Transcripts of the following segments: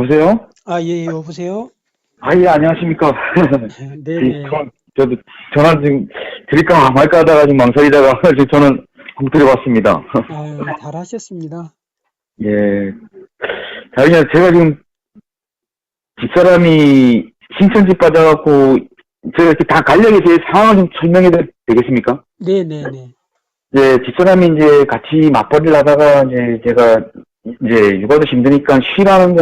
여보세요? 아, 예, 여보세요? 아, 예, 안녕하십니까. 네네. 저도 전화 지금 드릴까 말까 하다가 지금 망설이다가 지금 저는 한번 드려봤습니다. 아유, 잘하셨습니다. 예. 자, 그냥 제가 지금 집사람이 신천지 빠져갖고 제가 이렇게 다 간략히 제 상황을 좀 설명해 도 되겠습니까? 네네네. 이제 집사람이 이제 같이 맞벌이를 하다가 이제 제가 이제 육아도 힘드니까 쉬라는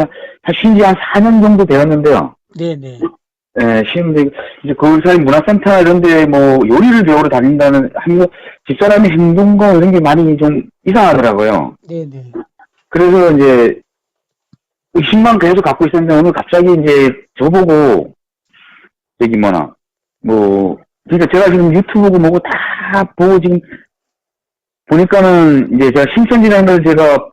쉰지 한 4년 정도 되었는데요. 네네. 예, 쉬는데, 이제 그 사이 문화센터 이런 데 뭐 요리를 배우러 다닌다는, 하면 집사람의 행동과 이런 게 많이 좀 이상하더라고요. 네네. 그래서 이제 의심만 계속 갖고 있었는데 오늘 갑자기 이제 저보고, 저기 뭐나, 뭐, 그러니까 제가 지금 유튜브고 뭐고 다 보고 지금 보니까는 이제 제가 신천지라는 걸 제가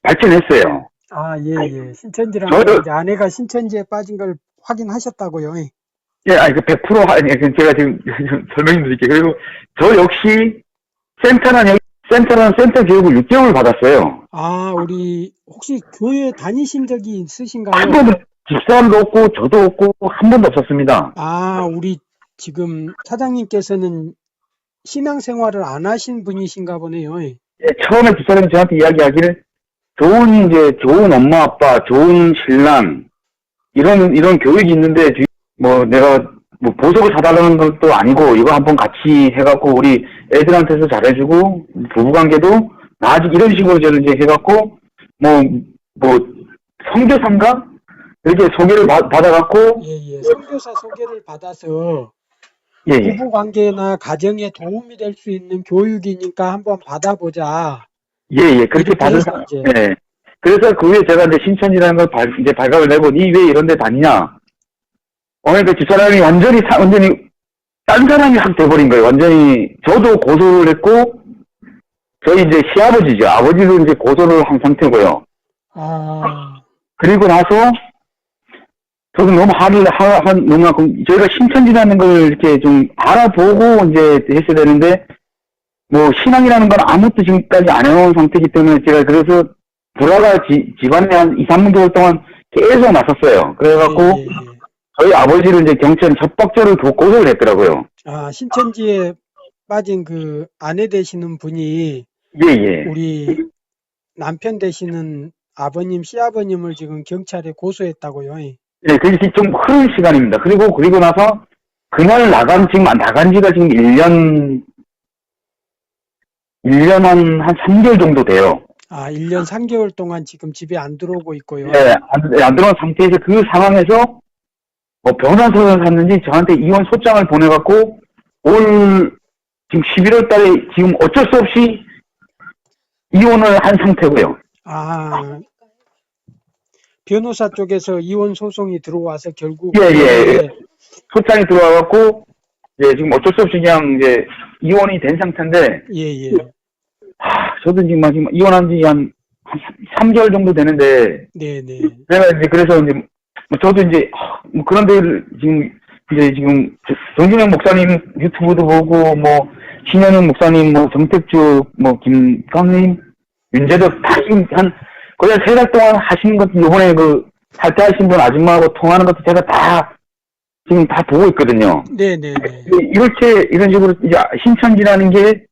발견했어요. 아, 예, 예. 신천지라는 거, 저를, 이제 아내가 신천지에 빠진 걸 확인하셨다고요? 예. 예, 아니, 그 100% 아니, 제가 지금 설명 드릴게요. 그리고 저 역시 센터는 센터는 센터 교육을 6개월 받았어요. 아, 우리, 혹시 교회 다니신 적이 한 있으신가요? 번도 집사람도 없고 저도 없고 한 번도 없었습니다. 아, 우리 지금 사장님께서는 신앙생활을 안 하신 분이신가 보네요. 예. 예, 처음에 집사람이 저한테 이야기하기를 좋은 엄마 아빠, 좋은 신랑 이런 교육이 있는데 뭐 내가 뭐 보석을 사달라는 것도 아니고 이거 한번 같이 해갖고 우리 애들한테도 잘해주고 부부관계도 나아지고 이런 식으로 저는 이제 해갖고 뭐 선교사인가 이렇게 소개를 받아갖고 예, 예. 선교사 소개를 받아서 예, 예. 부부 관계나 가정에 도움이 될 수 있는 교육이니까 한번 받아보자. 예, 예. 그렇게 이렇게 받은 해서 사, 이제, 예. 그래서 그 후에 제가 이제 신천지라는 걸 이제 발각을 내고, 니 왜 이런 데 다니냐? 오늘 그 집사람이 완전히, 딴 사람이 확 돼버린 거예요. 완전히, 저도 고소를 했고, 저희 이제 시아버지죠. 아버지도 이제 고소를 한 상태고요. 아, 그리고 나서, 저도 너무 저희가 신천지라는 걸 이렇게 좀 알아보고 이제 했어야 되는데, 뭐, 신앙이라는 건 아무것도 지금까지 안 해온 상태이기 때문에 제가 그래서 불화가 집안에 한 2, 3개월 동안 계속 났었어요. 그래갖고 예, 예, 예. 저희 아버지를 이제 경찰에 협박죄를 고소를 했더라고요. 아, 신천지에 빠진 그 아내 되시는 분이 예, 예. 우리 남편 되시는 아버님, 시아버님을 지금 경찰에 고소했다고요. 예. 예, 그게 좀 흐른 시간입니다. 그리고 나서 그날 나간 지가 지금 1년 한 3개월 정도 돼요. 아, 1년 3개월 동안 지금 집에 안 들어오고 있고요. 예, 안 들어온 상태에서 그 상황에서 뭐 변호사를 샀는지 저한테 이혼 소장을 보내갖고 지금 11월 달에 지금 어쩔 수 없이 이혼을 한 상태고요. 아, 변호사 쪽에서 이혼 소송이 들어와서 결국 예, 예. 예, 소장이 들어와갖고 예, 지금 어쩔 수 없이 그냥 이제 이혼이 된 상태인데 예, 예. 저도 지금 이혼한 지 한 3개월 정도 되는데 네, 네. 그래서 이제 저도 이제 뭐 그런 데를 지금 정진영 목사님 유튜브도 보고 뭐 신현웅 목사님 뭐 정택주 뭐 김강림 윤재덕 다 지금 거의 한 3달 동안 하시는 것도 이번에 그 탈퇴하신 분 아줌마하고 통하는 것도 제가 다 지금 다 보고 있거든요. 네, 네, 네. 이런 식으로 이제 신천지라는 게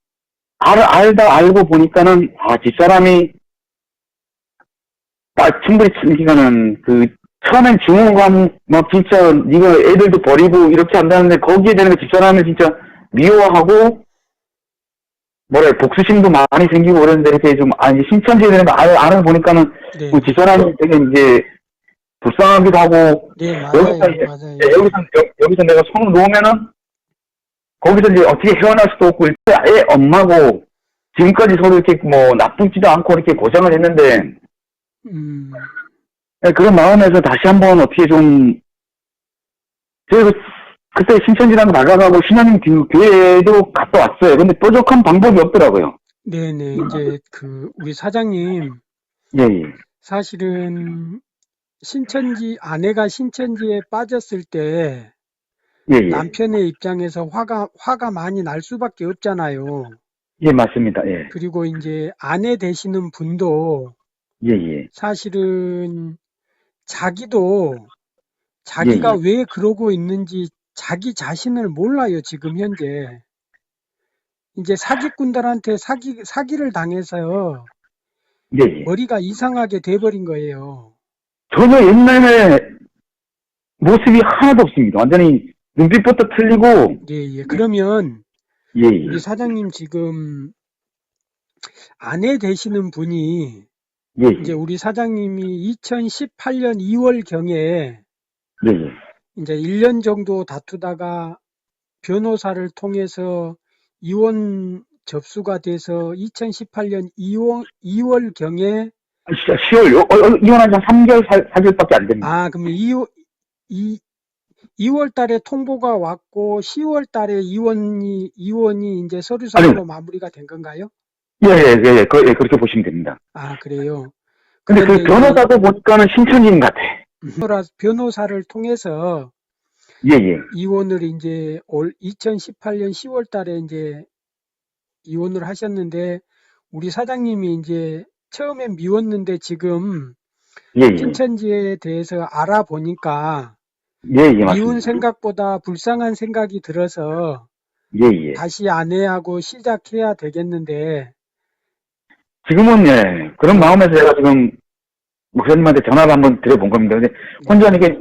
알고 보니까는 집사람이 충분히 기간은 처음엔 증오감 막 진짜 네가 애들도 버리고 이렇게 한다는데 거기에 대한 집사람을 진짜 미워하고 복수심도 많이 생기고 그러는데 이렇게 좀 신천지에 대한 거 알아 보니까는 네. 그 집사람이 되게 이제 불쌍하기도 하고 네, 맞아요. 맞아요. 여기서 내가 손을 놓으면은 거기서 이제 어떻게 헤어날 수도 없고 아예 엄마고 지금까지 서로 이렇게 뭐 나쁘지도 않고 이렇게 고생을 했는데 그런 마음에서 다시 한번 어떻게 좀 제가 그때 신천지라는 거 나가고 신앙님 교회도 갔다 왔어요. 근데 뾰족한 방법이 없더라고요. 네네. 이제 우리 사장님 예, 예. 사실은 아내가 신천지에 빠졌을 때 예, 예. 남편의 입장에서 화가 많이 날 수밖에 없잖아요. 예, 맞습니다. 예. 그리고 이제 아내 되시는 분도 예, 예. 사실은 자기도 예, 자기가 예. 왜 그러고 있는지 자기 자신을 몰라요, 지금 현재. 이제 사기꾼들한테 사기를 당해서 예, 예. 머리가 이상하게 돼버린 거예요. 전혀 옛날에 모습이 하나도 없습니다. 완전히 눈빛부터 틀리고, 예, 예. 그러면 예, 예. 우리 사장님 지금 아내 되시는 분이 예, 이제 예. 우리 사장님이 2018년 2월경에 예, 예. 이제 1년 정도 다투다가 변호사를 통해서 이혼 접수가 돼서 2018년 2월경에 아, 진짜 10월, 이혼한 지 한 3개월, 4개월밖에 안 됩니다. 그러면 2월 달에 통보가 왔고 10월 달에 이혼이 이제 아니, 서류상으로 마무리가 된 건가요? 예, 예, 예, 예. 예, 그렇게 보시면 됩니다. 그래요. 근데 그 그런데 이제 변호사도 보니까는 신천지인 같아. 변호사를 통해서 예, 예. 이혼을 이제 2018년 10월 달에 이제 이혼을 하셨는데 우리 사장님이 이제 처음엔 미웠는데 지금 예, 예. 신천지에 대해서 알아보니까 예, 예, 미운 맞습니다. 생각보다 불쌍한 생각이 들어서 예, 예. 다시 아내하고 시작해야 되겠는데 지금은, 예, 그런 네, 마음에서 제가 지금 목사님한테 전화를 한번 드려본 겁니다. 근데 네, 혼자 이렇게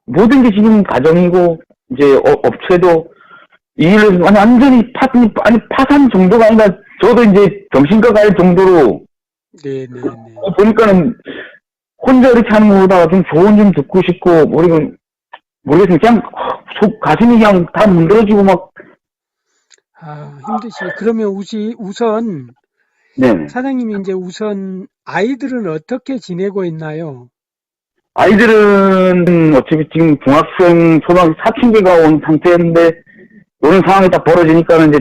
모든 게 지금 가정이고, 이제 업체도 이 일을 완전히 파산 정도가 아니라 저도 이제 정신과 갈 정도로 네, 네, 네. 보니까는 혼자 이렇게 하는 것보다 좀 조언 좀 듣고 싶고, 모르겠으면 그냥 가슴이 그냥 다 문드러지고 막, 힘드시. 그러면 우선 네. 사장님이 이제 우선 아이들은 어떻게 지내고 있나요? 아이들은 어차피 지금 중학생, 초등학생 사춘기가 온 상태인데, 이런 상황이 딱 벌어지니까는 이제,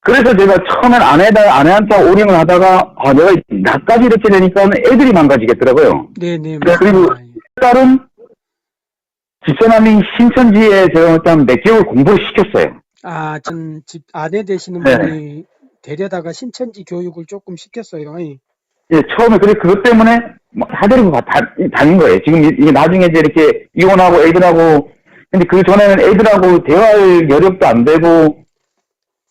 그래서 제가 처음엔 아내한테 오링을 하다가, 내가 나까지 이렇게 되니까는 애들이 망가지겠더라고요. 네, 네, 그리고 맞습니다. 딸은 집사람이 신천지에 제가 일단 몇 개월 공부를 시켰어요. 전 집 아내 되시는 네. 분이 데려다가 신천지 교육을 조금 시켰어요. 예, 처음에, 그것 때문에 막 사데리고 다닌 거예요. 지금 이게 나중에 이제 이렇게 이혼하고 애들하고, 근데 그 전에는 애들하고 대화할 여력도 안 되고,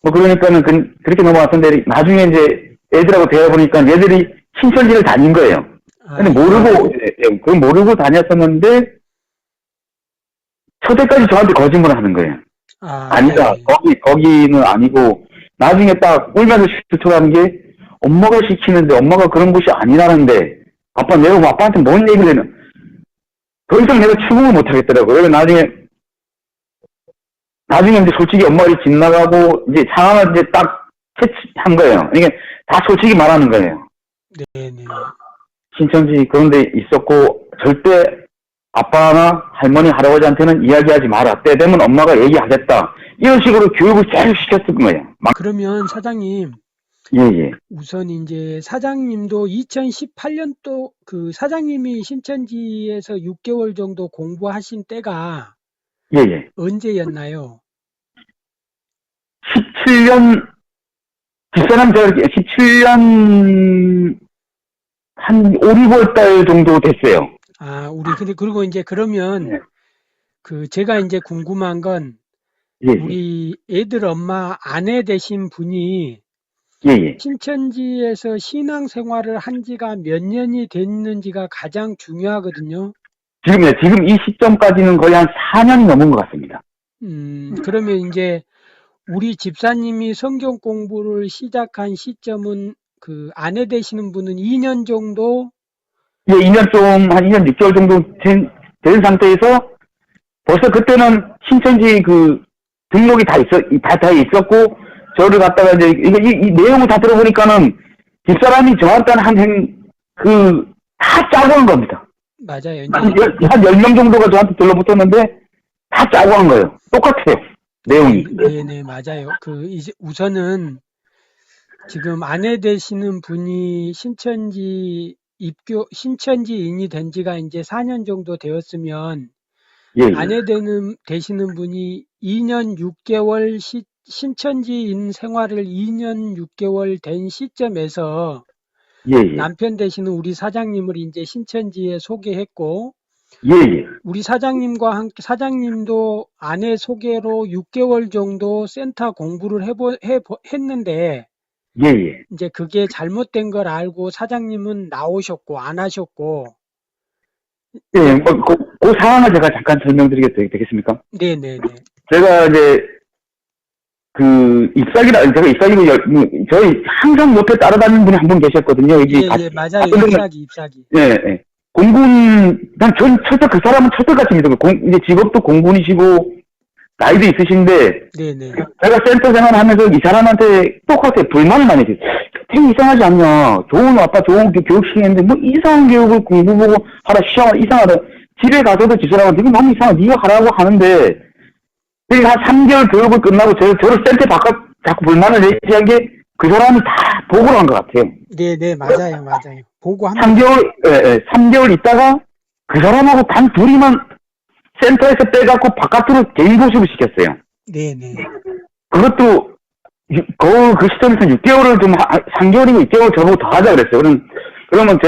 뭐 그러니까는 그렇게 넘어왔는데, 나중에 이제 애들하고 대화해보니까 얘들이 신천지를 다닌 거예요. 근데 모르고 다녔었는데, 첫째까지 저한테 거짓말을 하는 거예요. 아니다. 예. 거기는 아니고, 나중에 딱 울면서 실토하는 게, 엄마가 시키는데, 엄마가 그런 곳이 아니라는데, 아빠 내가 뭐 아빠한테 뭔 얘기를 해는, 더 이상 내가 추궁을 못 하겠더라고요. 그래서 나중에 이제 솔직히 엄마를 집 나가고, 이제 상황을 이제 딱 채취한 거예요. 이게 다 솔직히 말하는 거예요. 네, 네. 신천지 그런 데 있었고, 절대 아빠나 할머니, 할아버지한테는 이야기하지 마라. 때 되면 엄마가 얘기하겠다. 이런 식으로 교육을 계속 시켰을 거예요. 그러면 사장님, 예, 예. 우선 이제 사장님도 2018년도 그 사장님이 신천지에서 6개월 정도 공부하신 때가 예, 예. 언제였나요? 17년, 집사람 제가 17년 한 5, 6월 달 정도 됐어요. 그리고 이제 그러면 예, 제가 이제 궁금한 건 예, 예. 우리 애들 엄마 아내 되신 분이 예, 예. 신천지에서 신앙생활을 한 지가 몇 년이 됐는지가 가장 중요하거든요. 지금 이 시점까지는 거의 한 4년이 넘은 것 같습니다. 그러면 이제 우리 집사님이 성경 공부를 시작한 시점은 그 아내 되시는 분은 2년 정도? 예, 2년 6개월 정도 된 상태에서 벌써 그때는 신천지 등록이 다 있었고, 저를 갖다가 이제, 이 내용을 다 들어보니까는 집사람이 저한테는 다 짜고 한 겁니다. 맞아요. 이제 한 10명 정도가 저한테 들러붙었는데, 다 짜고 한 거예요. 똑같아요. 내용이. 네, 맞아요. 이제 우선은 지금 아내 되시는 분이 신천지인이 된 지가 이제 4년 정도 되었으면 예, 예. 아내 되시는 분이 2년 6개월 신천지인 생활을 2년 6개월 된 시점에서 예, 예. 남편 되시는 우리 사장님을 이제 신천지에 소개했고, 예, 예. 우리 사장님과 함께, 사장님도 아내 소개로 6개월 정도 센터 공부를 했는데, 예, 예. 이제 그게 잘못된 걸 알고 사장님은 나오셨고, 안 하셨고, 예, 이제, 그 상황을 제가 잠깐 설명드리게 되겠습니까? 네네네. 제가 이제, 제가 ip사기로, 저희 항상 옆에 따라다니는 분이 한 분 계셨거든요. 예, 여기 예, 맞아요. 같은 ip사기. 예, 예. 공군, 전 그 사람은 철떡같이 믿어요. 이제 직업도 공군이시고, 나이도 있으신데, 네네. 제가 센터 생활하면서 이 사람한테 똑같아 불만을 많이 했어요. 되게 이상하지 않냐. 좋은 아빠 좋은 교육 시키는데 뭐 이상한 교육을 공부 보고 하라 시험 이상하다. 집에 가서도 지사람한테 이거 너무 이상하. 네가 하라고 하는데 되게 한 3개월 교육을 끝나고 저를 센터 바깥 자꾸 불만을 제기한 게 그 사람이 다 보고를 한 것 같아요. 네네, 맞아요. 보고 합니다. 3개월 있다가 그 사람하고 단 둘이만 센터에서 빼갖고 바깥으로 개인 고시를 시켰어요. 네네. 그것도 그 시점에서 6개월을 3개월이고 6개월 저보고 더 하자 그랬어요. 그러면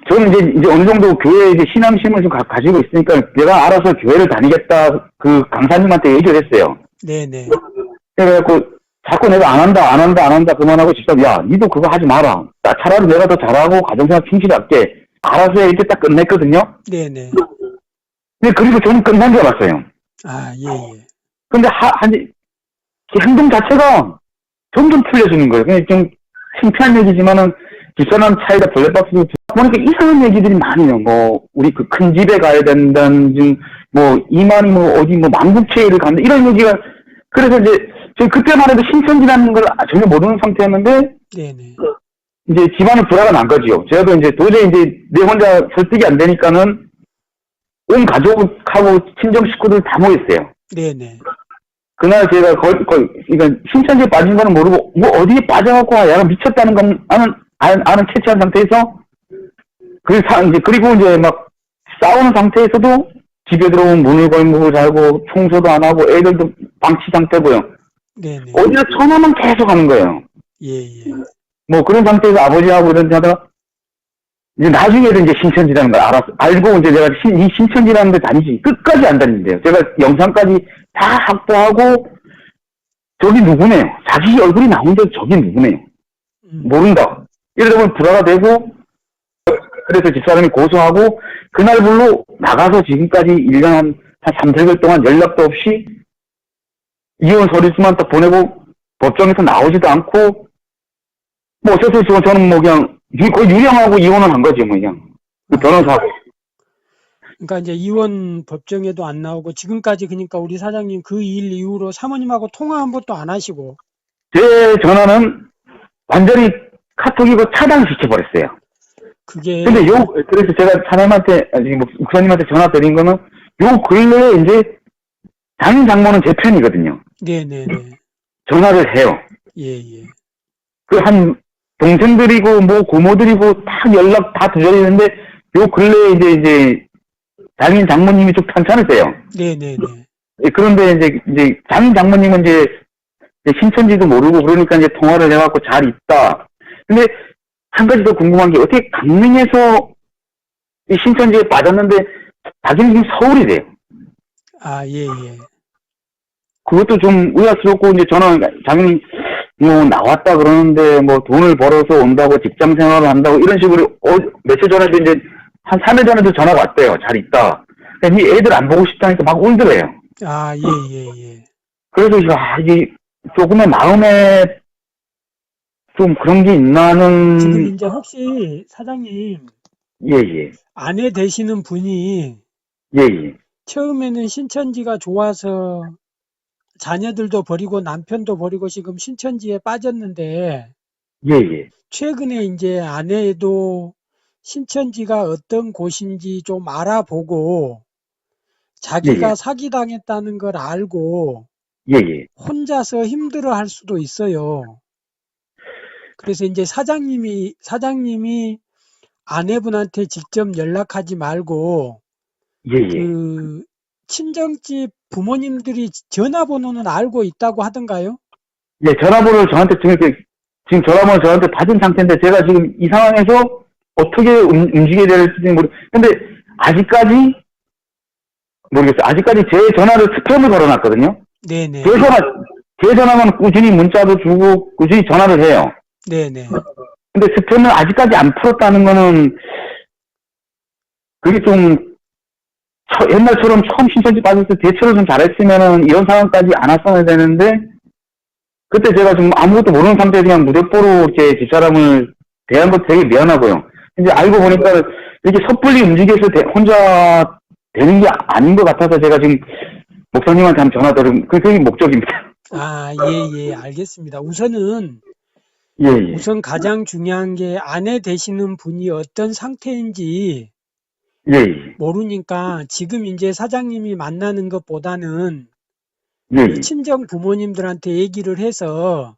저는 이제 어느 정도 교회 이제 신앙심을 좀 가지고 있으니까 내가 알아서 교회를 다니겠다 그 강사님한테 얘기를 했어요. 네네. 그래갖고 자꾸 내가 안 한다 그만하고 집사람 야 니도 그거 하지 마라. 차라리 내가 더 잘하고 가정생활 충실히 할게. 알아서 해. 이렇게 딱 끝냈거든요. 네네. 근데 그리고 저는 끝난 줄 알았어요. 아, 예. 근데 행동 자체가 점점 틀려지는 거예요. 그냥 좀 창피한 얘기지만은 집사람 차에다 블랙박스 보니까 이상한 얘기들이 많아요. 뭐 우리 그 큰 집에 가야 된다는 뭐 이만희 뭐 어디 뭐 만국체를 간다 이런 얘기가 그래서 이제 저희 그때만 해도 신천지라는 걸 전혀 모르는 상태였는데 네네. 이제 집안은 불화가 난 거지요. 제가 이제 도저히 이제 내 혼자 설득이 안 되니까는 온 가족하고 친정 식구들 다 모였어요. 네네. 그날 제가 그러니까 신천지에 빠진 거는 모르고 뭐 어디에 빠져갖고 얘가 미쳤다는 건 아는 캐치한 상태에서 그리고 이제 막 싸우는 상태에서도 집에 들어오면 문을 걸고 자고 청소도 안 하고 애들도 방치 상태고요. 네네. 어디서 전화만 계속 하는 거예요. 예. 뭐 그런 상태에서 아버지하고 이런 하다가 이제 나중에도 이제 신천지라는 걸 알고 이제 내가 이 신천지라는 데 다니지 끝까지 안 다닌대요. 제가 영상까지 다 확보하고 저기 누구네요. 자기 얼굴이 나온데 저기 누구네요. 모른다. 이러다 보면 불화가 되고 그래서 집사람이 고소하고 그날불로 나가서 지금까지 1년 한 3, 4개월 동안 연락도 없이 이혼 서류수만 딱 보내고 법정에서 나오지도 않고 뭐 어쩔 수 없이 저는 뭐 그냥 거의 유령하고 이혼을 한 거지 뭐 그냥 그 변호사하고. 그러니까 이제 이혼 법정에도 안 나오고 지금까지 그러니까 우리 사장님 그 일 이후로 사모님하고 통화 한 번도 안 하시고. 제 전화는 완전히 카톡이고 차단시켜버렸어요. 그게. 근데 그래서 제가 사장님한테, 목사님한테 전화 드린 거는 요 근래에 이제 담임 장모는 제 편이거든요. 네네네. 전화를 해요. 예. 그 동생들이고 뭐 고모들이고 다 연락 다 드리는데 요 근래에 이제 담임 장모님이 좀 편찮으세요. 네네네. 그런데 이제 담임 장모님은 이제 신천지도 모르고 그러니까 이제 통화를 해갖고 잘 있다. 근데 한 가지 더 궁금한 게 어떻게 강릉에서 이 신천지에 빠졌는데 자기는 지금 서울이래요. 아, 예. 그것도 좀 의아스럽고 이제 저는 자기는 뭐 나왔다 그러는데 뭐 돈을 벌어서 온다고 직장 생활을 한다고 이런 식으로 며칠 전에도 이제 한 3일 전에도 전화가 왔대요. 잘 있다. 근데 이 애들 안 보고 싶다니까 막 울더래요. 아, 예. 그래서 이게 조금의 마음에 좀 그런 게 있나는. 지금 이제 혹시 사장님. 예. 아내 되시는 분이. 예. 처음에는 신천지가 좋아서 자녀들도 버리고 남편도 버리고 지금 신천지에 빠졌는데. 예. 최근에 이제 아내도 신천지가 어떤 곳인지 좀 알아보고 자기가 사기당했다는 걸 알고 예. 혼자서 힘들어할 수도 있어요. 그래서 이제 사장님이 아내분한테 직접 연락하지 말고 그 친정집 부모님들이 전화번호는 알고 있다고 하던가요? 예, 전화번호를 저한테 지금 이렇게 지금 전화번호 저한테 받은 상태인데 제가 지금 이 상황에서 어떻게 움직여야 될지 근데 아직까지 모르겠어요. 아직까지 제 전화를 스팸을 걸어놨거든요. 네네. 제 전화만 꾸준히 문자도 주고 꾸준히 전화를 해요. 네네. 근데 스팸을 아직까지 안 풀었다는 거는 그게 좀 옛날처럼 처음 신천지 빠졌을 때 대처를 좀 잘했으면은 이런 상황까지 안 왔어야 되는데 그때 제가 좀 아무것도 모르는 상태에 그냥 무대뽀로 제 집사람을 대한 것 되게 미안하고요. 이제 알고 보니까 이렇게 섣불리 움직여서 혼자 되는 게 아닌 것 같아서 제가 지금 목사님한테 한번 전화 드린 그게 목적입니다. 아, 예, 알겠습니다. 우선은 예. 우선 가장 중요한 게 아내 되시는 분이 어떤 상태인지 예. 모르니까 지금 이제 사장님이 만나는 것보다는 예. 그 친정 부모님들한테 얘기를 해서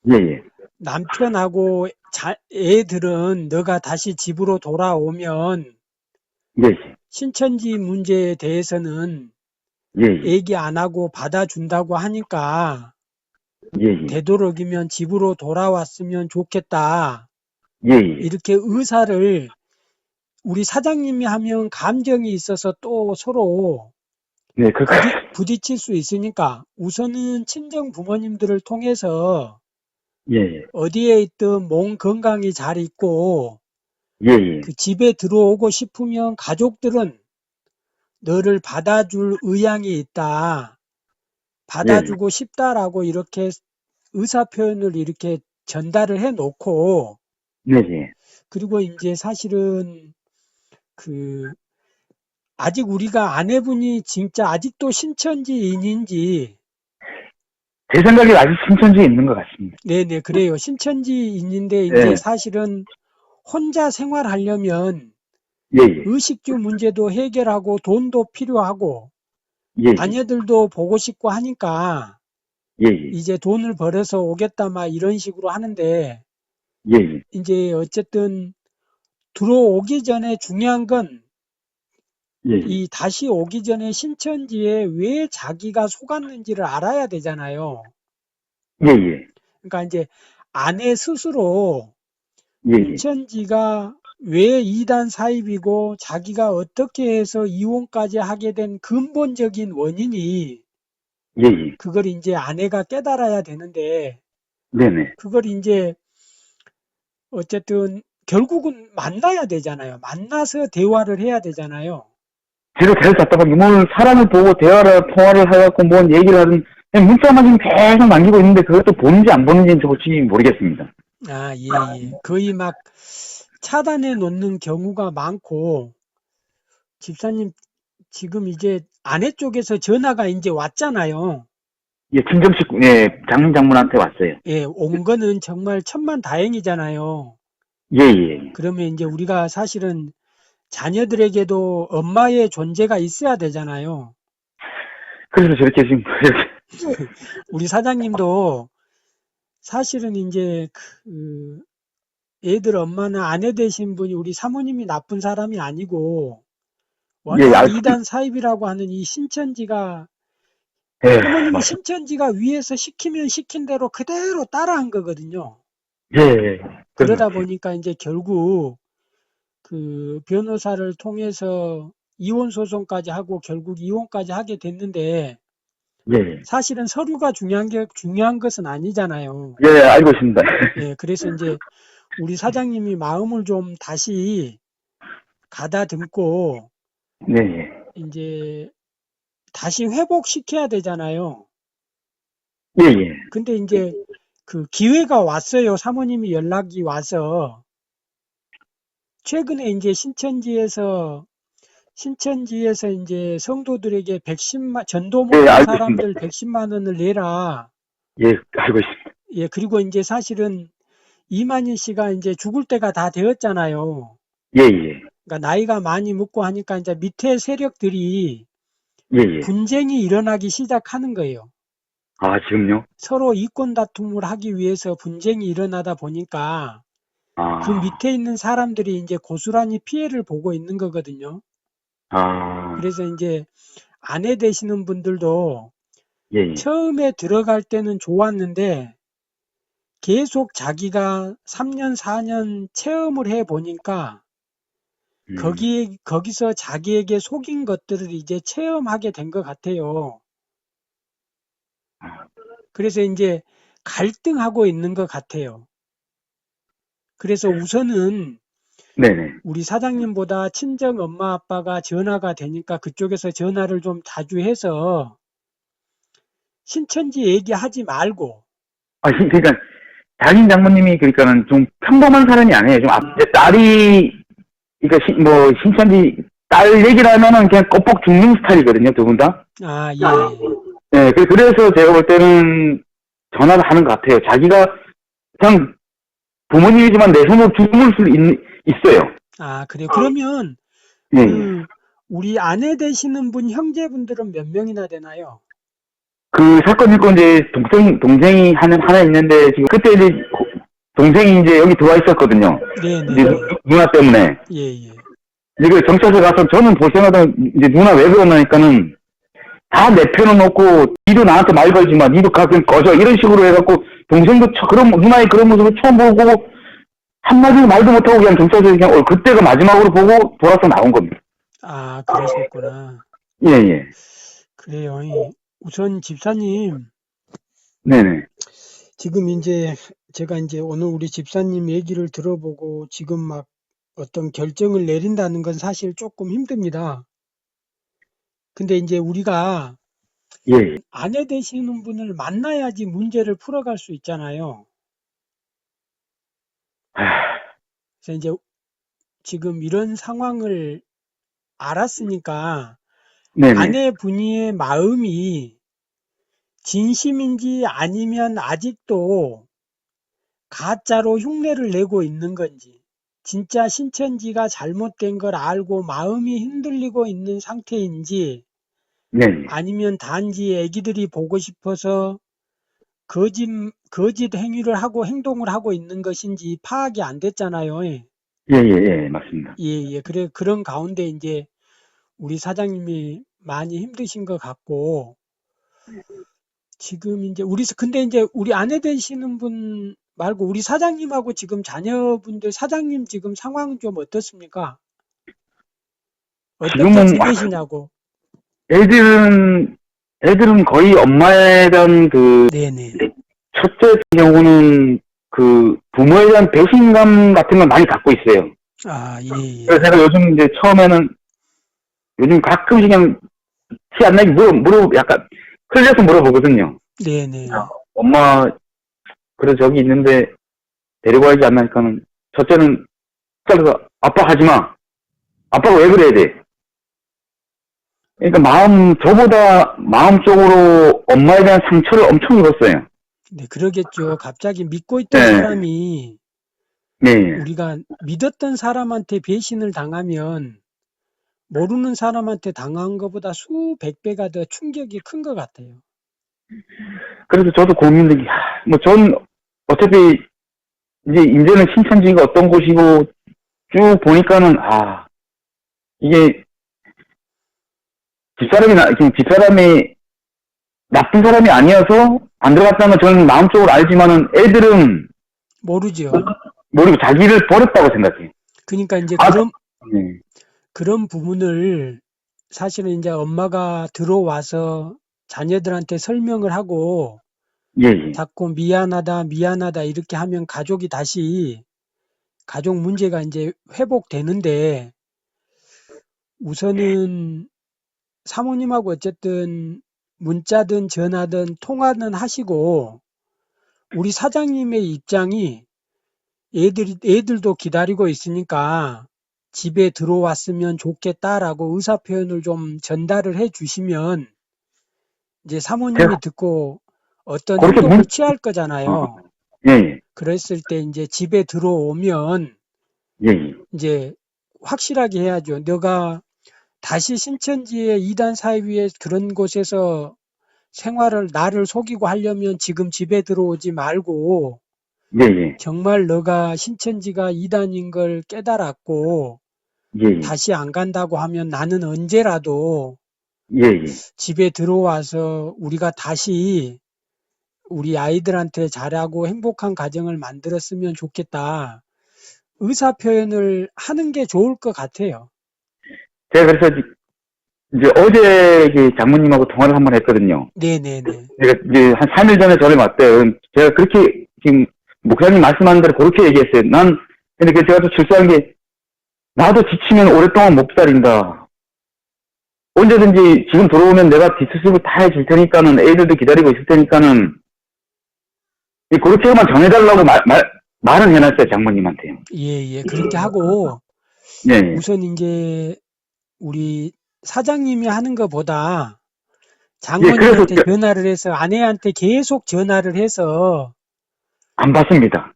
예. 남편하고 애들은 너가 다시 집으로 돌아오면 예. 신천지 문제에 대해서는 예. 얘기 안 하고 받아준다고 하니까 예. 되도록이면 집으로 돌아왔으면 좋겠다. 예. 이렇게 의사를 우리 사장님이 하면 감정이 있어서 또 서로 네, 부딪힐 수 있으니까 우선은 친정 부모님들을 통해서 예. 어디에 있든 몸 건강히 잘 있고 예. 그 집에 들어오고 싶으면 가족들은 너를 받아줄 의향이 있다. 받아주고 싶다라고 이렇게 의사 표현을 이렇게 전달을 해 놓고 네. 그리고 이제 사실은 아직 우리가 아내분이 진짜 아직도 신천지인인지 제 생각에 아직 신천지에 있는 것 같습니다. 네네 그래요. 신천지인인데 이제 예. 사실은 혼자 생활하려면 예. 의식주 문제도 해결하고 돈도 필요하고 예. 자녀들도 보고 싶고 하니까 예. 이제 돈을 벌어서 오겠다 막 이런 식으로 하는데 예. 이제 어쨌든 들어오기 전에 중요한 건 예. 이 다시 오기 전에 신천지에 왜 자기가 속았는지를 알아야 되잖아요. 예. 그러니까 이제 아내 스스로 예. 신천지가 왜 이단 사입이고 자기가 어떻게 해서 이혼까지 하게 된 근본적인 원인이 예. 그걸 이제 아내가 깨달아야 되는데 네네. 그걸 이제 어쨌든 결국은 만나야 되잖아요. 만나서 대화를 해야 되잖아요. 제가 계속 답답하게 뭘 사람을 보고 통화를 해갖고 뭔 얘기를 하든 그냥 문자만 지금 계속 남기고 있는데 그것도 보는지 안 보는지는 솔직히 모르겠습니다. 아, 예. 거의 막 차단해 놓는 경우가 많고 집사님 지금 이제 아내 쪽에서 전화가 이제 왔잖아요. 예, 친정식, 예, 장문한테 왔어요. 예, 온 거는 정말 천만다행이잖아요. 예. 그러면 이제 우리가 사실은 자녀들에게도 엄마의 존재가 있어야 되잖아요. 그래서 저렇게 지금, 우리 사장님도 사실은 이제 애들 엄마나 아내 되신 분이 우리 사모님이 나쁜 사람이 아니고 예, 워낙 이단 사입이라고 하는 이 신천지가 사모님이 맞습니다. 신천지가 위에서 시키면 시킨 대로 그대로 따라한 거거든요. 예. 그러다 보니까 이제 결국 그 변호사를 통해서 이혼 소송까지 하고 결국 이혼까지 하게 됐는데 예. 사실은 서류가 중요한 것은 아니잖아요. 예, 알고 있습니다. 예, 그래서 이제 우리 사장님이 마음을 좀 다시 가다듬고 네. 이제 다시 회복시켜야 되잖아요. 예. 근데 이제 그 기회가 왔어요. 사모님이 연락이 와서 최근에 이제 신천지에서 이제 성도들에게 전도 예, 못한 알고 있습니다. 사람들 110만 원을 내라. 예, 알고 있습니다. 예, 그리고 이제 사실은 이만희 씨가 이제 죽을 때가 다 되었잖아요. 예. 그러니까 나이가 많이 먹고 하니까 이제 밑에 세력들이 예. 분쟁이 일어나기 시작하는 거예요. 아, 지금요? 서로 이권 다툼을 하기 위해서 분쟁이 일어나다 보니까 그 밑에 있는 사람들이 이제 고스란히 피해를 보고 있는 거거든요. 그래서 이제 아내 되시는 분들도 예. 처음에 들어갈 때는 좋았는데 계속 자기가 3년, 4년 체험을 해 보니까 거기서 자기에게 속인 것들을 이제 체험하게 된 것 같아요. 그래서 이제 갈등하고 있는 것 같아요. 그래서 우선은 네네. 우리 사장님보다 친정 엄마 아빠가 전화가 되니까 그쪽에서 전화를 좀 자주 해서 신천지 얘기하지 말고. 그러니까, 장인 장모님이, 그러니까는 좀 평범한 사람이 아니에요. 좀, 딸이, 그러니까, 신천지 딸 얘기를 하면은 그냥 껍벅 죽는 스타일이거든요, 두 분 다. 아, 예. 네, 그래서 제가 볼 때는 전화를 하는 것 같아요. 자기가 그냥 부모님이지만 내 손으로 주물 수 있어요. 아, 그래요. 그러면 예, 예. 우리 아내 되시는 분 형제분들은 몇 명이나 되나요? 그 사건 있고 이제 동생이 하나 있는데 지금 그때 이제 동생이 이제 여기 들어와 있었거든요. 네네. 이제 누나 때문에. 예예. 이제 그 경찰서 가서 저는 볼 때마다 이제 누나 왜 그러냐니까는 다 내 편은 없고 니도 나한테 말 걸지 마. 니도 가끔 꺼져. 이런 식으로 해갖고 동생도 그런 누나의 그런 모습을 처음 보고 한마디 말도 못하고 그냥 경찰서에 그냥 그때가 마지막으로 보고 돌아서 나온 겁니다. 아, 그러셨구나. 예, 예. 그래요. 우선 집사님, 네네. 지금 이제 제가 이제 오늘 우리 집사님 얘기를 들어보고 지금 막 어떤 결정을 내린다는 건 사실 조금 힘듭니다. 근데 이제 우리가 예, 예. 아내 되시는 분을 만나야지 문제를 풀어갈 수 있잖아요. 하, 그래서 이제 지금 이런 상황을 알았으니까 네네. 아내분의 마음이 진심인지 아니면 아직도 가짜로 흉내를 내고 있는 건지, 진짜 신천지가 잘못된 걸 알고 마음이 흔들리고 있는 상태인지, 네네. 아니면 단지 애기들이 보고 싶어서 거짓 행위를 하고 행동을 하고 있는 것인지 파악이 안 됐잖아요. 예, 예, 예, 맞습니다. 예. 그런 가운데 이제 우리 사장님이 많이 힘드신 것 같고, 지금 이제 근데 이제 우리 아내 되시는 분 말고 우리 사장님하고 지금 자녀분들 사장님 지금 상황은 좀 어떻습니까? 어떻게 지금은 지내시냐고. 애들은 거의 엄마에 대한 네네. 첫째 경우는 부모에 대한 배신감 같은 걸 많이 갖고 있어요. 아, 예. 그래서 제가 요즘 이제 처음에는 요즘 가끔씩 그냥 티 안 나게 약간 흘려서 물어보거든요. 네네. 엄마, 그래 저기 있는데 데리고 가지 않나니까는 첫째는 그래서 아빠 하지 마. 아빠가 왜 그래야 돼? 그러니까 저보다 마음적으로 엄마에 대한 상처를 엄청 입었어요. 네, 그러겠죠. 갑자기 믿고 있던 네. 사람이 네. 우리가 믿었던 사람한테 배신을 당하면 모르는 사람한테 당한 것보다 수백 배가 더 충격이 큰 것 같아요. 그래서 저도 고민되기, 전 어차피 이제는 신천지가 어떤 곳이고 쭉 보니까는, 이게 집사람이 나쁜 사람이 아니어서 안 들어갔다는 건 저는 마음속으로 알지만은 애들은 모르죠. 모르고 자기를 버렸다고 생각해. 그러니까 이제 네. 그런 부분을 사실은 이제 엄마가 들어와서 자녀들한테 설명을 하고 예. 자꾸 미안하다 이렇게 하면 가족이 다시 가족 문제가 이제 회복되는데 우선은 사모님하고 어쨌든 문자든 전화든 통화는 하시고 우리 사장님의 입장이 애들도 기다리고 있으니까 집에 들어왔으면 좋겠다라고 의사 표현을 좀 전달을 해 주시면 이제 사모님이 듣고 어떤 행동을 취할 거잖아요. 예. 그랬을 때 이제 집에 들어오면 예. 이제 확실하게 해야죠. 너가 다시 신천지의 이단 사이위에 그런 곳에서 나를 속이고 하려면 지금 집에 들어오지 말고 예. 정말 너가 신천지가 이단인 걸 깨달았고 예. 다시 안 간다고 하면 나는 언제라도 예. 집에 들어와서 우리가 다시 우리 아이들한테 잘하고 행복한 가정을 만들었으면 좋겠다. 의사 표현을 하는 게 좋을 것 같아요. 제가 그래서 이제 어제 장모님하고 통화를 한번 했거든요. 네네네. 제가 이제 한 3일 전에 전화 왔대요. 제가 그렇게 지금 목사님 말씀하는 대로 그렇게 얘기했어요. 근데 제가 또 출소한 게, 나도 지치면 오랫동안 못 기다린다. 언제든지 지금 들어오면 내가 뒷수습을 다 해줄 테니까는, 애들도 기다리고 있을 테니까는, 그렇게만 정해달라고 말은 해놨어요, 장모님한테요. 예. 그렇게 하고, 네. 우선 이제, 우리 사장님이 하는 것보다, 예, 그래서 장모님한테 전화를 해서, 아내한테 계속 전화를 해서, 안 받습니다.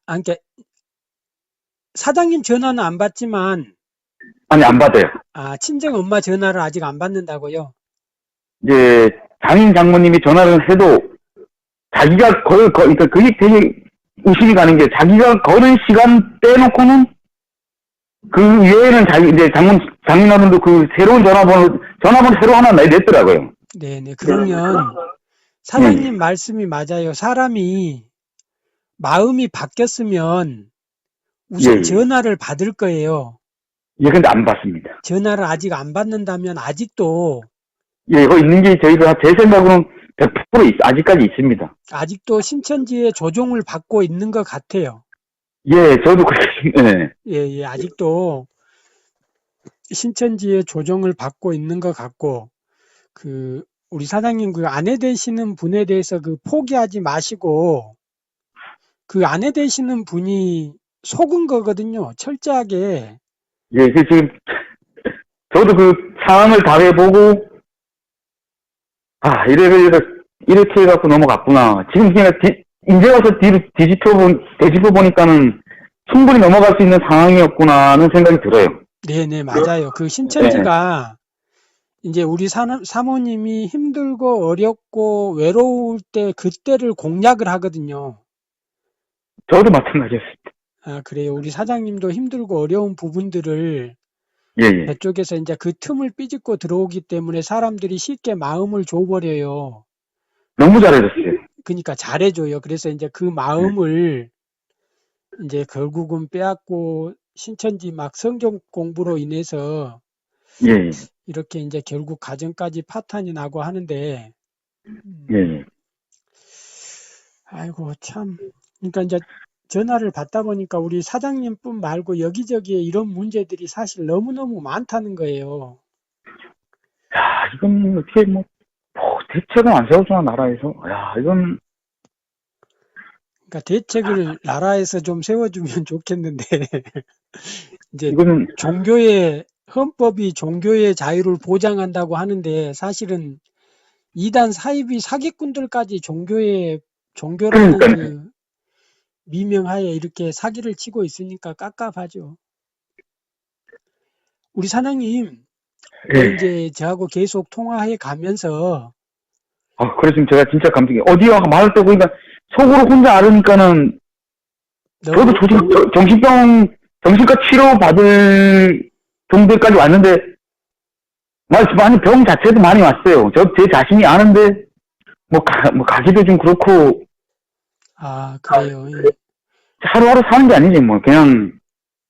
그러니까, 사장님 전화는 안 받지만, 아니, 안 받아요. 친정 엄마 전화를 아직 안 받는다고요? 이제, 장인 장모님이 전화를 해도, 자기가 그러니까 그게 되게 의심이 가는 게, 자기가 거는 시간 빼놓고는, 그 외에는 이제 장인어른도 그 새로운 전화번호 새로 하나 냈더라고요. 네네. 그러면, 사장님 말씀이 맞아요. 사람이, 마음이 바뀌었으면, 우선 전화를 받을 거예요. 예, 근데 안 받습니다. 전화를 아직 안 받는다면 아직도 이거 있는 게 저희가 제 생각으로는 100% 아직까지 있습니다. 아직도 신천지의 조종을 받고 있는 것 같아요. 예, 저도 그렇게 예, 아직도 신천지의 조종을 받고 있는 것 같고, 우리 사장님 그 아내 되시는 분에 대해서 포기하지 마시고, 그 아내 되시는 분이 속은 거거든요. 철저하게. 예, 지금 저도 그 상황을 다 해보고, 이렇게 해갖고 넘어갔구나. 지금 그냥 이제 와서 뒤집어 보니까는 충분히 넘어갈 수 있는 상황이었구나는 생각이 들어요. 네네, 맞아요. 그 신천지가 이제 우리 사모님이 힘들고 어렵고 외로울 때 그때를 공략을 하거든요. 저도 마찬가지였습니다. 그래요. 우리 사장님도 힘들고 어려운 부분들을 저쪽에서 이제 그 틈을 삐집고 들어오기 때문에 사람들이 쉽게 마음을 줘버려요. 너무 잘해줬어요. 그러니까 잘해줘요. 그래서 이제 그 마음을 이제 결국은 빼앗고 신천지 막 성경 공부로 인해서 이렇게 이제 결국 가정까지 파탄이 나고 하는데, 아이고 참. 그러니까 이제 전화를 받다 보니까 우리 사장님뿐 말고 여기저기에 이런 문제들이 사실 너무너무 많다는 거예요. 야, 이건 어떻게 대책은 안 세워주나, 나라에서. 야, 이건. 그러니까 대책을 나라에서 좀 세워주면 좋겠는데, 이제 헌법이 종교의 자유를 보장한다고 하는데, 사실은 이단 사이비 사기꾼들까지 종교라는 그 미명하에 이렇게 사기를 치고 있으니까 깝깝하죠. 우리 사장님, 이제 저하고 계속 통화해 가면서. 그래, 지금 제가 진짜 감동이, 어디와 말할 때 보니까 속으로 혼자 앓으니까는, 저도 정신과 치료 받을 정도까지 왔는데, 많이 병 자체도 많이 왔어요. 제 자신이 아는데, 가기도 좀 그렇고. 그래요. 하루하루 사는 게 아니지, 그냥,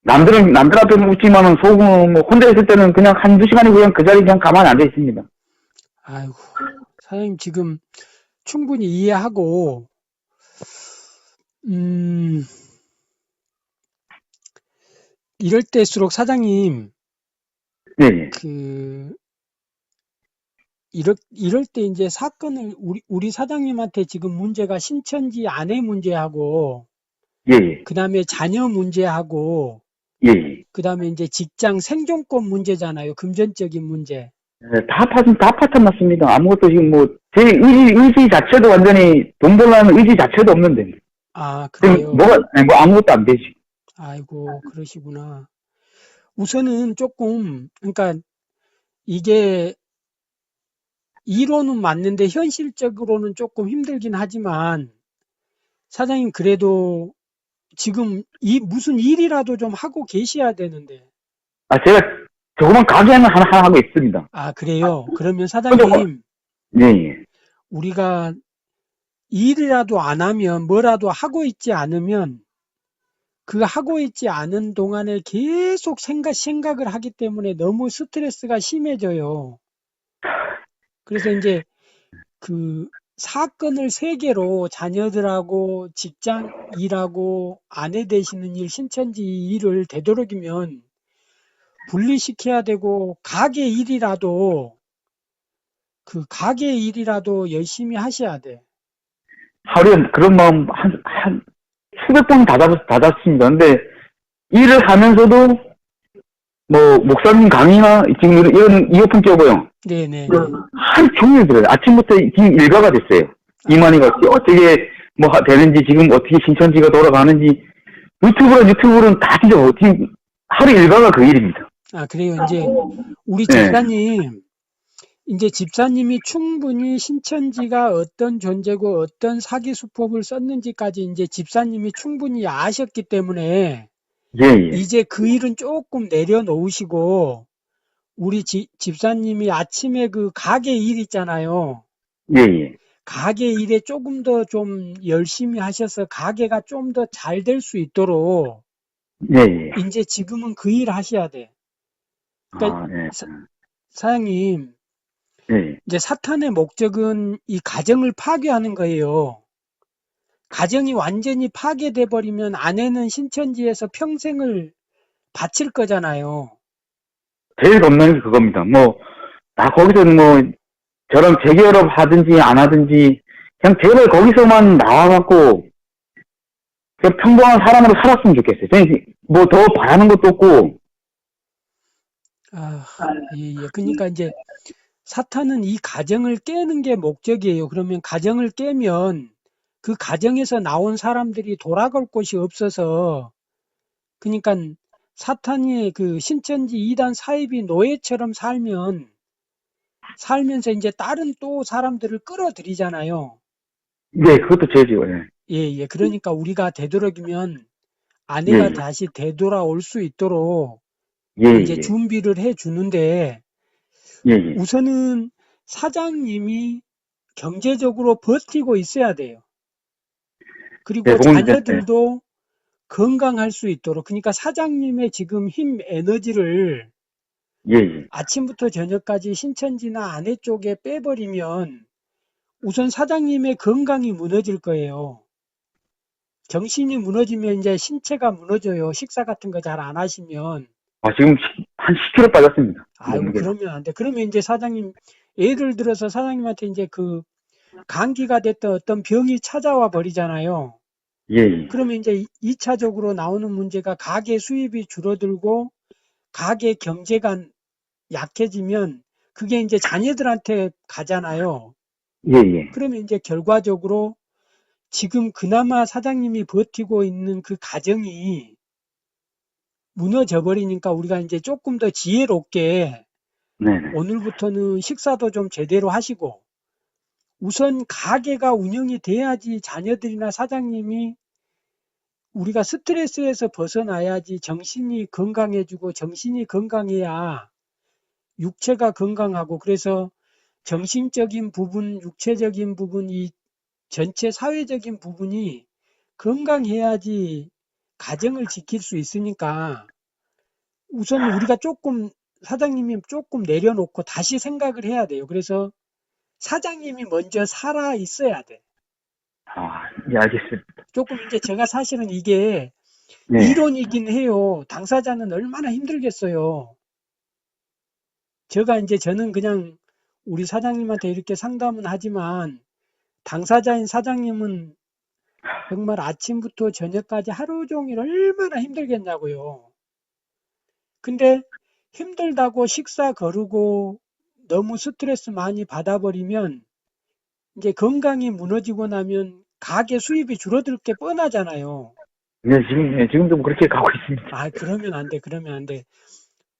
남들한테는 웃지만은 속은, 혼자 있을 때는 그냥 한두 시간이 그냥 그 자리에 그냥 가만히 앉아 있습니다. 아이고, 사장님 지금 충분히 이해하고, 이럴 때일수록 사장님, 이럴 때 이제 사건을 우리 사장님한테 지금 문제가 신천지 아내 문제하고, 그 다음에 자녀 문제하고, 그 다음에 이제 직장 생존권 문제잖아요. 금전적인 문제. 다 파탄 났습니다. 아무것도 지금 제 의지 자체도 완전히 돈 벌라는 의지 자체도 없는데. 그래요? 아무것도 안 되지. 아이고, 그러시구나. 우선은 조금, 그러니까 이게 이론은 맞는데 현실적으로는 조금 힘들긴 하지만, 사장님 그래도 지금 무슨 일이라도 좀 하고 계셔야 되는데. 제가 조그만 가게는 하나 하고 있습니다. 그래요? 그러면 사장님, 우리가 일이라도 안 하면, 뭐라도 하고 있지 않으면 그 하고 있지 않은 동안에 계속 생각을 하기 때문에 너무 스트레스가 심해져요. 그래서 이제 그 사건을 세 개로 자녀들하고 직장 일하고 아내 되시는 일, 신천지 일을 되도록이면 분리시켜야 되고, 가게 일이라도 열심히 하셔야 돼. 하루에 그런 마음 수백 번 닫았습니다. 근데 일을 하면서도 뭐 목사님 강의나 지금 이런 이어폰 껴고요. 네네. 하루 종일 들어요. 아침부터 지금 일과가 됐어요. 이만희가 어떻게 뭐 되는지, 지금 어떻게 신천지가 돌아가는지 유튜브는 다 뒤져. 지금 하루 일과가 그 일입니다. 그래요. 이제 우리 네. 집사님이 충분히 신천지가 어떤 존재고 어떤 사기 수법을 썼는지까지 이제 집사님이 충분히 아셨기 때문에 예. 이제 그 일은 조금 내려놓으시고, 우리 집사님이 아침에 그 가게 일 있잖아요. 예. 가게 일에 조금 더 좀 열심히 하셔서 가게가 좀 더 잘 될 수 있도록 예. 이제 지금은 그 일 하셔야 돼. 그러니까 예. 사장님, 예. 이제 사탄의 목적은 이 가정을 파괴하는 거예요. 가정이 완전히 파괴돼 버리면 아내는 신천지에서 평생을 바칠 거잖아요. 제일 겁나는 게 그겁니다. 나 거기서는 저랑 재결합 하든지 안 하든지, 그냥 제발 거기서만 나와갖고, 그냥 평범한 사람으로 살았으면 좋겠어요. 저는 더 바라는 것도 없고. 예. 그러니까 이제 사탄은 이 가정을 깨는 게 목적이에요. 그러면 가정을 깨면 그 가정에서 나온 사람들이 돌아갈 곳이 없어서, 그러니까 사탄이 그 신천지 이단 사입이 노예처럼 살면서 이제 다른 또 사람들을 끌어들이잖아요. 네, 그것도 죄죠. 예. 예. 그러니까 우리가 되도록이면 아내가 다시 되돌아올 수 있도록 이제 예. 준비를 해 주는데, 예. 우선은 사장님이 경제적으로 버티고 있어야 돼요. 네, 그리고 그건 이제, 자녀들도 건강할 수 있도록. 그러니까 사장님의 지금 힘, 에너지를 예. 아침부터 저녁까지 신천지나 아내 쪽에 빼버리면 우선 사장님의 건강이 무너질 거예요. 정신이 무너지면 이제 신체가 무너져요. 식사 같은 거 잘 안 하시면. 지금 한 10kg 빠졌습니다. 아이고, 몸무게가. 그러면 안 돼. 그러면 이제 사장님, 예를 들어서 사장님한테 이제 그 감기가 됐던 어떤 병이 찾아와 버리잖아요. 예. 그러면 이제 2차적으로 나오는 문제가 가게 수입이 줄어들고 가게 경제가 약해지면 그게 이제 자녀들한테 가잖아요. 예. 그러면 이제 결과적으로 지금 그나마 사장님이 버티고 있는 그 가정이 무너져 버리니까 우리가 이제 조금 더 지혜롭게 네네. 오늘부터는 식사도 좀 제대로 하시고, 우선 가게가 운영이 돼야지 자녀들이나 사장님이, 우리가 스트레스에서 벗어나야지 정신이 건강해지고, 정신이 건강해야 육체가 건강하고, 그래서 정신적인 부분, 육체적인 부분, 이 전체 사회적인 부분이 건강해야지 가정을 지킬 수 있으니까, 우선 우리가 사장님이 조금 내려놓고 다시 생각을 해야 돼요. 그래서 사장님이 먼저 살아 있어야 돼. 예, 알겠습니다. 조금 이제 제가 사실은 이게 네. 이론이긴 해요. 당사자는 얼마나 힘들겠어요. 저는 그냥 우리 사장님한테 이렇게 상담은 하지만, 당사자인 사장님은 정말 아침부터 저녁까지 하루 종일 얼마나 힘들겠냐고요. 근데 힘들다고 식사 거르고 너무 스트레스 많이 받아버리면 이제 건강이 무너지고 나면 가게 수입이 줄어들 게 뻔하잖아요. 네, 지금도 그렇게 가고 있습니다. 그러면 안 돼. 그러면 안 돼.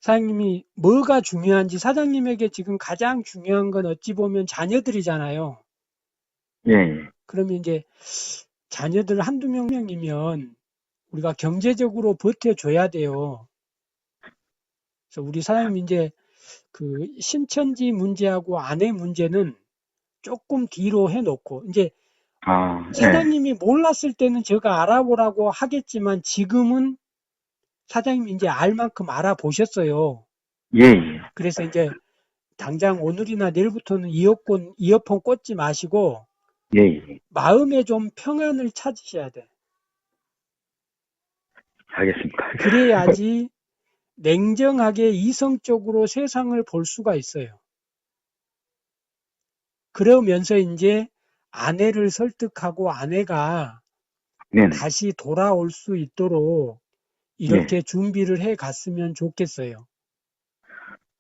사장님이 뭐가 중요한지, 사장님에게 지금 가장 중요한 건 어찌 보면 자녀들이잖아요. 예. 그러면 이제 자녀들 한두 명이면 우리가 경제적으로 버텨줘야 돼요. 그래서 우리 사장님 이제 그 신천지 문제하고 아내 문제는 조금 뒤로 해놓고, 이제 예. 사장님이 몰랐을 때는 제가 알아보라고 하겠지만 지금은 사장님이 이제 알 만큼 알아보셨어요. 예, 예. 그래서 이제 당장 오늘이나 내일부터는 이어폰 꽂지 마시고 예, 예. 마음에 좀 평안을 찾으셔야 돼. 알겠습니다. 그래야지 냉정하게 이성적으로 세상을 볼 수가 있어요. 그러면서 이제 아내를 설득하고 아내가 네네. 다시 돌아올 수 있도록 이렇게 준비를 해 갔으면 좋겠어요.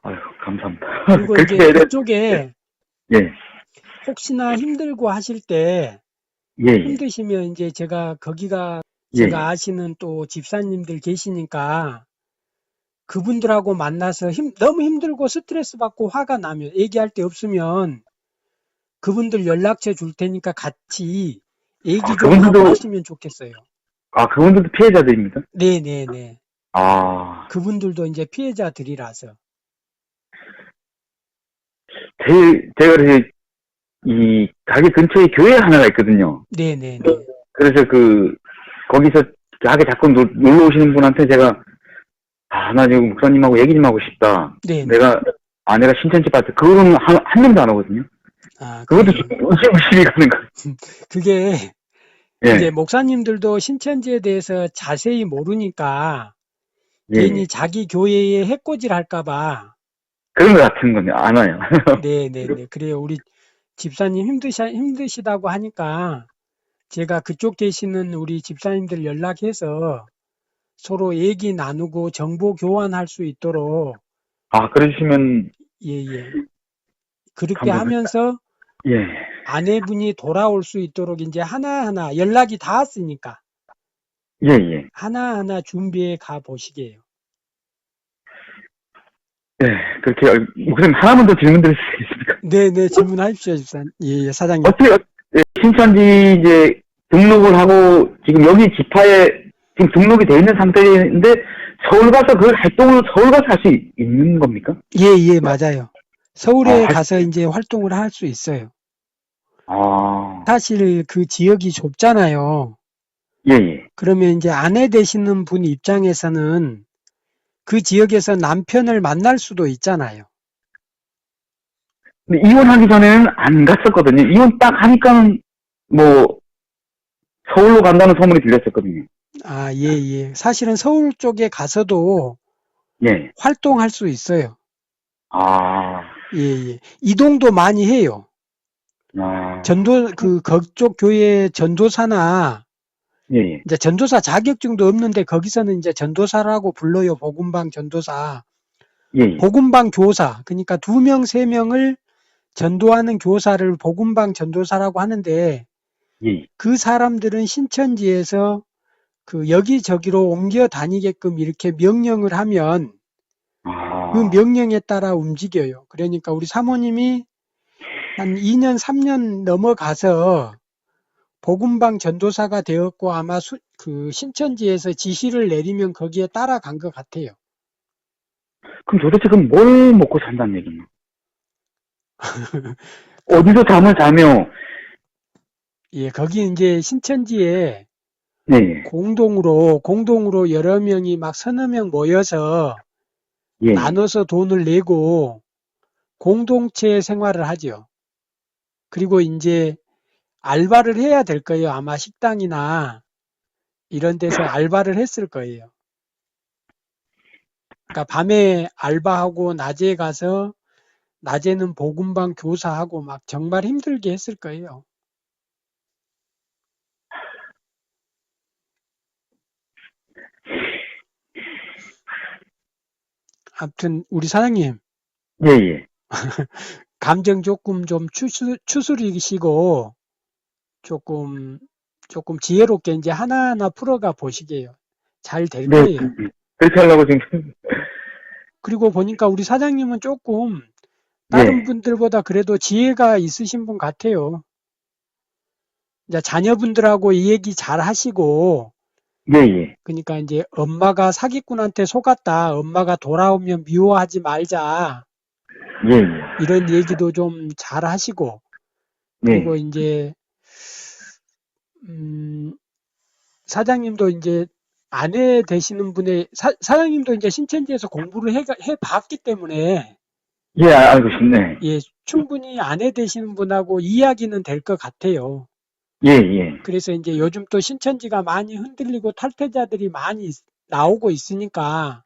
아유, 감사합니다. 그리고 이제 그쪽에 예. 혹시나 힘들고 하실 때 예, 예. 힘드시면 이제 거기가 예, 제가 예. 아시는 또 집사님들 계시니까 그분들하고 만나서 너무 힘들고 스트레스 받고 화가 나면 얘기할 데 없으면 그분들 연락처 줄 테니까 같이 얘기 좀 하고 하시면 좋겠어요. 그분들도 피해자들입니다. 네네네. 그분들도 이제 피해자들이라서. 제가 그래서 이 가게 근처에 교회 하나가 있거든요. 네네네. 그래서 거기서 가게 자꾸 놀러 오시는 분한테 제가 나 지금 목사님하고 얘기 좀 하고 싶다. 네네. 내가 신천지 빠졌다. 그거는 한 명도 안 하거든요. 그것도 의심이 가는 거예요. 그게 예. 이제 목사님들도 신천지에 대해서 자세히 모르니까 예. 괜히 자기 교회에 해코지를 할까봐. 그런 것 같은 건데 안 와요. 네네네. 그래요. 우리 집사님 힘드시다고 하니까 제가 그쪽 계시는 우리 집사님들 연락해서 서로 얘기 나누고 정보 교환할 수 있도록. 그러시면. 예예. 그렇게 감사합니다. 하면서 예. 아내분이 돌아올 수 있도록 이제 하나하나 연락이 닿았으니까. 예. 하나하나 준비해 가 보시게요. 네, 그렇게, 목사님 하나만 더 질문 드릴 수 있습니까? 네네, 질문하십시오, 집사님. 예, 사장님. 어떻게, 신천지 이제 등록을 하고, 지금 여기 지파에 지금 등록이 되어 있는 상태인데, 서울 가서 그 활동을 서울 가서 할 수 있는 겁니까? 예, 맞아요. 서울에 가서 이제 활동을 할 수 있어요. 사실 그 지역이 좁잖아요. 예. 그러면 이제 아내 되시는 분 입장에서는 그 지역에서 남편을 만날 수도 있잖아요. 근데 이혼하기 전에는 안 갔었거든요. 이혼 딱 하니까는 서울로 간다는 소문이 들렸었거든요. 예. 사실은 서울 쪽에 가서도 예. 활동할 수 있어요. 예. 이동도 많이 해요. 그쪽 교회 전도사나 예. 이제 전도사 자격증도 없는데 거기서는 이제 전도사라고 불러요. 복음방 전도사. 예. 복음방 교사. 그러니까 2명, 3명을 전도하는 교사를 복음방 전도사라고 하는데 예. 그 사람들은 신천지에서 여기저기로 옮겨 다니게끔 이렇게 명령을 하면 그 명령에 따라 움직여요. 그러니까 우리 사모님이 한 2년, 3년 넘어가서 복음방 전도사가 되었고 아마 신천지에서 지시를 내리면 거기에 따라간 것 같아요. 그럼 도대체 뭘 먹고 산다는 얘기냐? 어디서 잠을 자며? 예, 거기 이제 신천지에 네. 공동으로 여러 명이 막 서너 명 모여서 나눠서 돈을 내고 공동체 생활을 하죠. 그리고 이제 알바를 해야 될 거예요. 아마 식당이나 이런 데서 알바를 했을 거예요. 그러니까 밤에 알바하고 낮에 가서 낮에는 복음방 교사하고 막 정말 힘들게 했을 거예요. 아무튼 우리 사장님. 예. 감정 조금 좀 추스리시고 조금 지혜롭게 이제 하나하나 풀어가 보시게요. 잘 될 거예요. 그렇게 하려고 지금. 그리고 보니까 우리 사장님은 조금 다른 분들보다 그래도 지혜가 있으신 분 같아요. 이제 자녀분들하고 이 얘기 잘 하시고. 그러니까 이제 엄마가 사기꾼한테 속았다. 엄마가 돌아오면 미워하지 말자. 이런 얘기도 좀 잘 하시고. 그리고 이제 사장님도 이제 아내 되시는 분의, 사장님도 이제 신천지에서 공부를 해봤기 때문에, 예, 알고 싶네. 예, 충분히 아내 되시는 분하고 이야기는 될 것 같아요. 예, 예. 그래서 이제 요즘 또 신천지가 많이 흔들리고 탈퇴자들이 많이 나오고 있으니까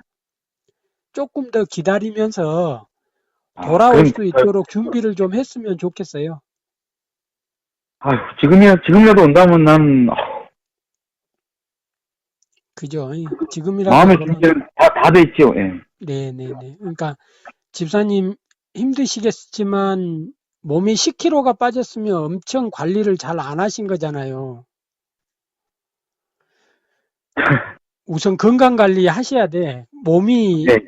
조금 더 기다리면서 돌아올 수 있도록 준비를 좀 했으면 좋겠어요. 아휴, 지금이라도 온다면 난, 그죠? 지금이라도. 마음의 준비는 다 돼 있죠, 예. 네네네. 그러니까 집사님 힘드시겠지만 몸이 10kg가 빠졌으면 엄청 관리를 잘 안 하신 거잖아요. 우선 건강 관리 하셔야 돼. 몸이 네.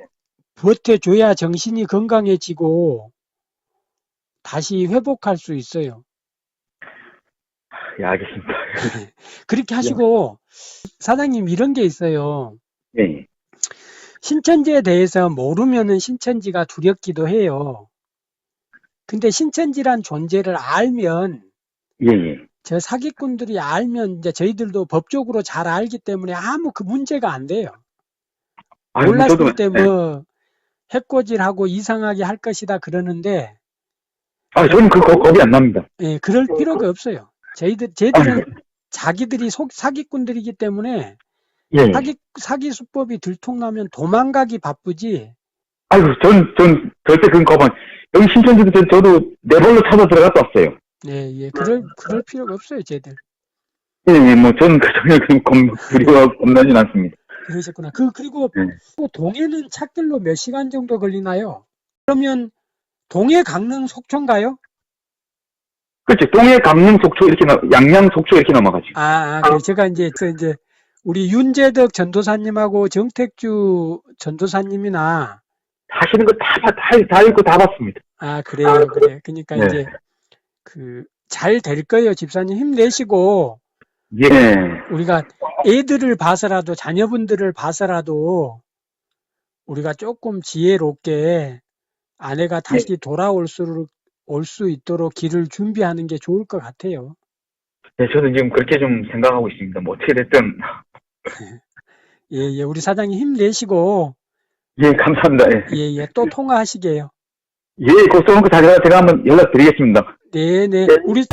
버텨줘야 정신이 건강해지고 다시 회복할 수 있어요. 예, 알겠습니다. 그렇게 하시고, 사장님 이런 게 있어요. 네. 신천지에 대해서 모르면은 신천지가 두렵기도 해요. 근데 신천지란 존재를 알면, 예, 예. 저 사기꾼들이 알면 이제 저희들도 법적으로 잘 알기 때문에 아무 그 문제가 안 돼요. 몰랐을 때 뭐 해코지하고 이상하게 할 것이다 그러는데, 저는 겁이 안 납니다. 예, 그럴 필요가 없어요. 쟤들은 자기들이 사기꾼들이기 때문에 예. 사기 수법이 들통나면 도망가기 바쁘지. 아이고, 전 절대 그건 겁은, 여기 신천지도 저도 네 발로 찾아 들어갔다 왔어요. 예. 그럴 필요가 없어요, 쟤들. 예, 뭐, 저는 전혀 겁나진 않습니다. 그러셨구나. 그리고 또 동해는 찻길로 몇 시간 정도 걸리나요? 그러면 동해, 강릉, 속초인가요? 그렇죠. 동해, 강릉, 속초 이렇게 양양, 속초 이렇게 넘어가죠. 제가 이제 우리 윤재덕 전도사님하고 정택주 전도사님이나 하시는 거 다 읽고 다 봤습니다. 그래요. 그러니까 네. 이제 잘 될 거예요. 집사님 힘내시고. 예. 우리가 애들을 봐서라도, 자녀분들을 봐서라도 우리가 조금 지혜롭게 아내가 다시 돌아올 수 있도록 길을 준비하는 게 좋을 것 같아요. 네, 저도 지금 그렇게 좀 생각하고 있습니다. 뭐 어떻게 됐든. 예, 우리 사장님 힘내시고. 예, 감사합니다. 예, 또 통화하시게요. 예, 그 쏘는 거 다 제가 한번 연락드리겠습니다. 네. 우리